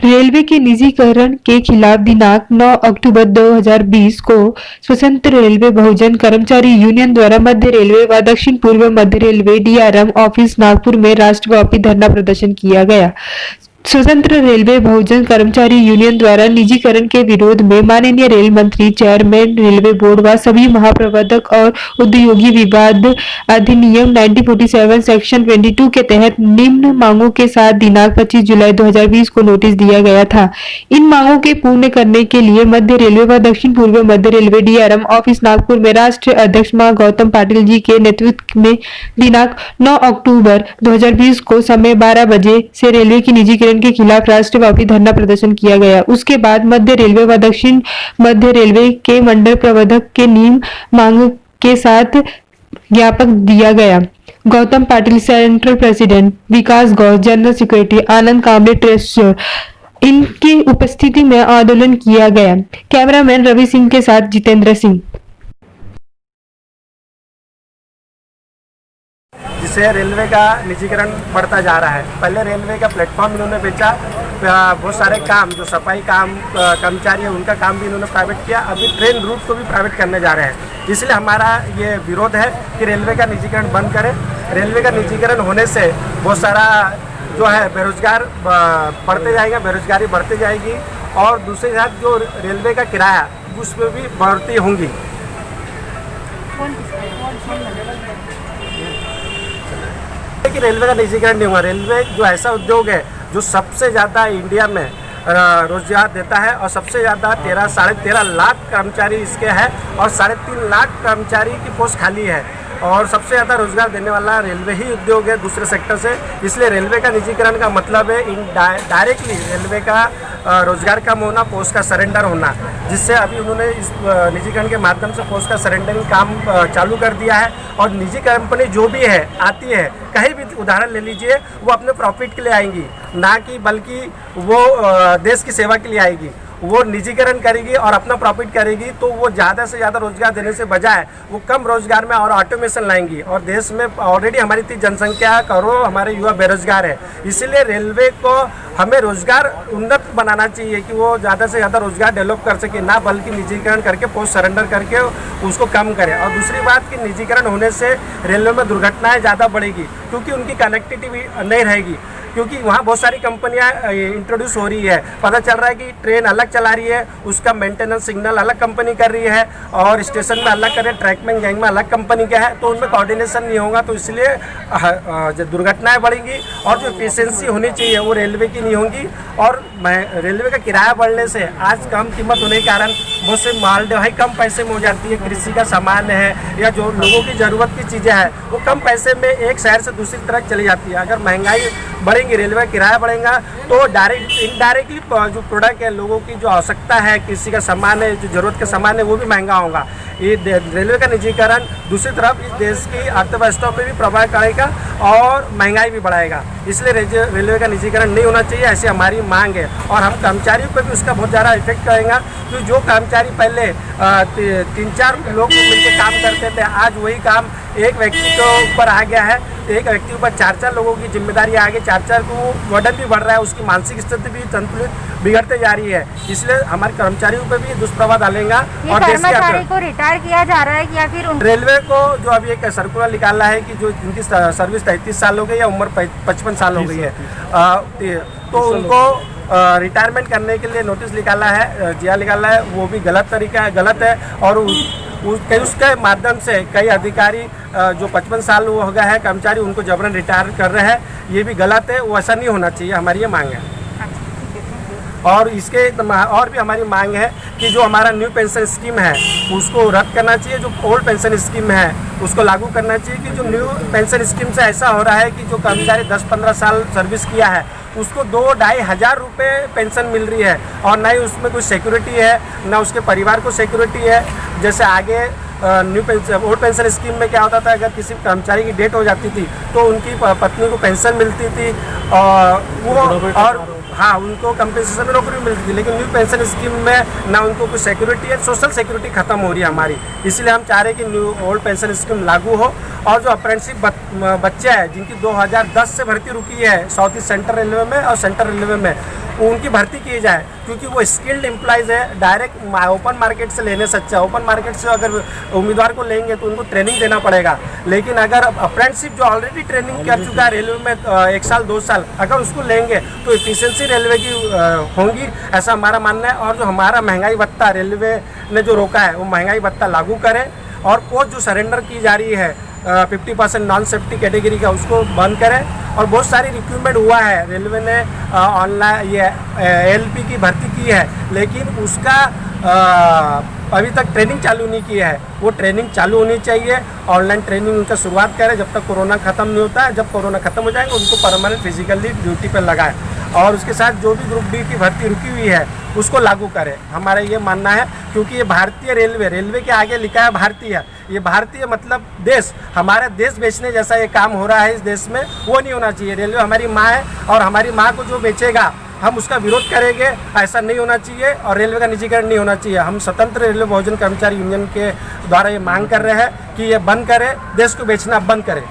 Railway के निजीकरण के खिलाफ दिनांक 9 अक्टूबर 2020 को स्वतंत्र रेलवे बहुजन कर्मचारी यूनियन द्वारा मध्य रेलवे व दक्षिण पूर्व मध्य रेलवे डीआरएम ऑफिस नागपुर में राष्ट्रव्यापी धरना प्रदर्शन किया गया। स्वतंत्र रेलवे बहुजन कर्मचारी यूनियन द्वारा निजीकरण के विरोध में माननीय रेल मंत्री, चेयरमैन रेलवे बोर्ड व सभी महाप्रबंधक और उद्योगी विवाद अधिनियम 1947 सेक्शन 22 के तहत निम्न मांगों के साथ दिनांक 25 जुलाई 2020 को नोटिस दिया गया था। इन मांगों के पूर्ण करने के लिए मध्य रेलवे व दक्षिण पूर्व मध्य रेलवे डीआरएम ऑफिस नागपुर में राष्ट्रीय अध्यक्ष गौतम पाटिल जी के नेतृत्व में दिनांक 9 अक्टूबर 2020 को समय 12 बजे से रेलवे की निजीकरण के खिलाफ राष्ट्रव्यापी धरना प्रदर्शन किया गया। उसके बाद मध्य रेलवे व दक्षिण मध्य रेलवे के मंडल प्रबंधक के निम्न मांग के साथ ज्ञापन दिया गया। गौतम पाटिल सेंट्रल प्रेसिडेंट, विकास गौर जनरल सेक्रेटरी, आनंद कांबले ट्रेजरर, इनकी उपस्थिति में आंदोलन किया गया। कैमरामैन रवि सिंह के साथ जितेंद्र सिंह। जिससे रेलवे का निजीकरण बढ़ता जा रहा है। पहले रेलवे का प्लेटफॉर्म इन्होंने बेचा, बहुत सारे काम जो सफाई काम कर्मचारी है उनका काम भी इन्होंने प्राइवेट किया। अभी ट्रेन रूट को भी प्राइवेट करने जा रहे हैं। इसलिए हमारा ये विरोध है कि रेलवे का निजीकरण बंद करें। रेलवे का निजीकरण होने से बहुत सारा जो है बेरोजगार बढ़ते जाएगा, बेरोजगारी बढ़ती जाएगी और दूसरी साथ जो रेलवे का किराया उसमें भी बढ़ती होंगी। कि रेलवे का निजीकरण नहीं हुआ। रेलवे जो ऐसा उद्योग है जो सबसे ज़्यादा इंडिया में रोजगार देता है और सबसे ज़्यादा 13.5 लाख कर्मचारी इसके है और 3.5 लाख कर्मचारी की पोस्ट खाली है और सबसे ज़्यादा रोजगार देने वाला रेलवे ही उद्योग है दूसरे सेक्टर से। इसलिए रेलवे का निजीकरण का मतलब है डायरेक्टली रेलवे का रोजगार कम होना, पोस्ट का सरेंडर होना, जिससे अभी उन्होंने इस निजीकरण के माध्यम से पोस्ट का सरेंडरिंग काम चालू कर दिया है। और निजी कंपनी जो भी है आती है, कहीं भी उदाहरण ले लीजिए, वो अपने प्रॉफिट के लिए आएंगी, ना कि बल्कि वो देश की सेवा के लिए आएगी। वो निजीकरण करेगी और अपना प्रॉफिट करेगी तो वो ज़्यादा से ज़्यादा रोजगार देने से बजाय वो कम रोजगार में और ऑटोमेशन लाएंगी। और देश में ऑलरेडी हमारी इतनी जनसंख्या करोड़ों हमारे युवा बेरोजगार है। इसीलिए रेलवे को हमें रोजगार उन्नत बनाना चाहिए कि वो ज़्यादा से ज़्यादा रोजगार डेवलप कर सके, ना बल्कि निजीकरण करके पोस्ट सरेंडर करके उसको कम करे। और दूसरी बात कि निजीकरण होने से रेलवे में दुर्घटनाएँ ज़्यादा बढ़ेगी क्योंकि उनकी कनेक्टिविटी नहीं रहेगी, क्योंकि वहाँ बहुत सारी कंपनियाँ इंट्रोड्यूस हो रही है। पता चल रहा है कि ट्रेन अलग चला रही है, उसका मेंटेनेंस सिग्नल अलग कंपनी कर रही है और स्टेशन में अलग कर रही है, ट्रैक में गैंग में अलग कंपनी का है, तो उनमें कोऑर्डिनेशन नहीं होगा, तो इसलिए दुर्घटनाएं बढ़ेंगी और जो एफिशिएंसी होनी चाहिए वो रेलवे की नहीं होगी। और रेलवे का किराया बढ़ने से आज कम कीमत होने के कारण बहुत से माल ढुलाई कम पैसे में हो जाती है। कृषि का सामान है या जो लोगों की ज़रूरत की चीज़ें हैं वो कम पैसे में एक शहर से दूसरी तरफ चली जाती है। अगर महंगाई बढ़ेंगी, रेलवे का किराया बढ़ेगा तो इनडायरेक्टली जो प्रोडक्ट है, लोगों की जो आवश्यकता है, किसी का सामान है, जो ज़रूरत का सामान है, वो भी महंगा होगा। ये रेलवे का निजीकरण दूसरी तरफ इस देश की अर्थव्यवस्था पर भी प्रभाव करेगा और महंगाई भी बढ़ाएगा। इसलिए रेलवे का निजीकरण नहीं होना चाहिए, ऐसी हमारी मांग है। और हम कर्मचारियों पर भी उसका बहुत ज़्यादा इफेक्ट करेगा, क्योंकि जो कर्मचारी पहले 3-4 लोग मिलकर काम करते थे, आज वही काम एक व्यक्ति के ऊपर आ गया है। एक व्यक्ति ऊपर 4-4 लोगों की जिम्मेदारी आ गई, 4-4 को वर्डन भी बढ़ रहा है, उसकी मानसिक स्थिति भी संतुलित बिगड़ते जा रही है। इसलिए हमारे कर्मचारियों पर भी दुष्प्रभाव डालेगा। और कर्मचारी को रिटायर किया जा रहा है या फिर रेलवे को जो अभी एक सर्कुलर निकाला है कि जो जिनकी सर्विस 33 साल हो गई या उम्र 55 साल हो गई है, तो उनको रिटायरमेंट करने के लिए नोटिस निकाला है, जिया निकाला है, वो भी गलत तरीका है, गलत है। और उसके माध्यम से कई अधिकारी जो 55 साल हो गया है कर्मचारी, उनको जबरन रिटायर कर रहे हैं, ये भी गलत है। वो ऐसा नहीं होना चाहिए, हमारी ये मांग है। और इसके और भी हमारी मांग है कि जो हमारा न्यू पेंशन स्कीम है उसको रद्द करना चाहिए, जो ओल्ड पेंशन स्कीम है उसको लागू करना चाहिए। कि जो न्यू पेंशन स्कीम से ऐसा हो रहा है कि जो कर्मचारी 10-15 साल सर्विस किया है उसको 2-2.5 हज़ार रुपये पेंशन मिल रही है और ना ही उसमें कोई सिक्योरिटी है, ना उसके परिवार को सिक्योरिटी है। जैसे आगे new pension old pension scheme में क्या होता था, अगर किसी कर्मचारी की डेथ हो जाती थी तो उनकी पत्नी को पेंशन मिलती थी और हाँ उनको कंपनसेशन में नौकरी मिलती थी। लेकिन न्यू पेंशन स्कीम में ना उनको कोई सिक्योरिटी है, सोशल सिक्योरिटी खत्म हो रही है हमारी। इसलिए हम चाह रहे हैं कि न्यू ओल्ड पेंशन स्कीम लागू हो। और जो अप्रेंटिसशिप बच्चे हैं जिनकी 2010 से भर्ती रुकी है साउथ ईस्ट सेंट्रल रेलवे में और सेंट्रल रेलवे में, उनकी भर्ती की जाए, क्योंकि वो स्किल्ड एम्प्लॉयज़ है। डायरेक्ट ओपन मार्केट से लेने से अच्छा, ओपन मार्केट से अगर उम्मीदवार को लेंगे तो उनको ट्रेनिंग देना पड़ेगा। लेकिन अगर अप्रेंटिसशिप जो ऑलरेडी ट्रेनिंग कर चुका है रेलवे में 1 साल 2 साल, अगर उसको लेंगे तो एफिशिएंसी रेलवे की होंगी, ऐसा हमारा मानना है। और जो हमारा महंगाई भत्ता रेलवे ने जो रोका है वो महंगाई भत्ता लागू करें, और पोस्ट जो सरेंडर की जा रही है 50% नॉन सेफ्टी कैटेगरी का, उसको बंद करें। और बहुत सारी रिक्रूटमेंट हुआ है, रेलवे ने ऑनलाइन ये एलपी की भर्ती की है, लेकिन उसका अभी तक ट्रेनिंग चालू नहीं की है। वो ट्रेनिंग चालू होनी चाहिए, ऑनलाइन ट्रेनिंग उनका शुरुआत करें जब तक कोरोना ख़त्म नहीं होता है। जब कोरोना ख़त्म हो जाएगा उनको परमानेंट फिजिकली ड्यूटी पर लगाएं, और उसके साथ जो भी ग्रुप डी की भर्ती रुकी हुई है उसको लागू करें, हमारा ये मानना है। क्योंकि ये भारतीय रेलवे के आगे लिखा है भारतीय, ये भारतीय मतलब देश, हमारा देश बेचने जैसा ये काम हो रहा है इस देश में, वो नहीं होना चाहिए। रेलवे हमारी माँ है, और हमारी माँ को जो बेचेगा हम उसका विरोध करेंगे, ऐसा नहीं होना चाहिए। और रेलवे का निजीकरण नहीं होना चाहिए। हम स्वतंत्र रेलवे बहुजन कर्मचारी यूनियन के द्वारा ये मांग कर रहे हैं कि ये बंद करें, देश को बेचना बंद करें।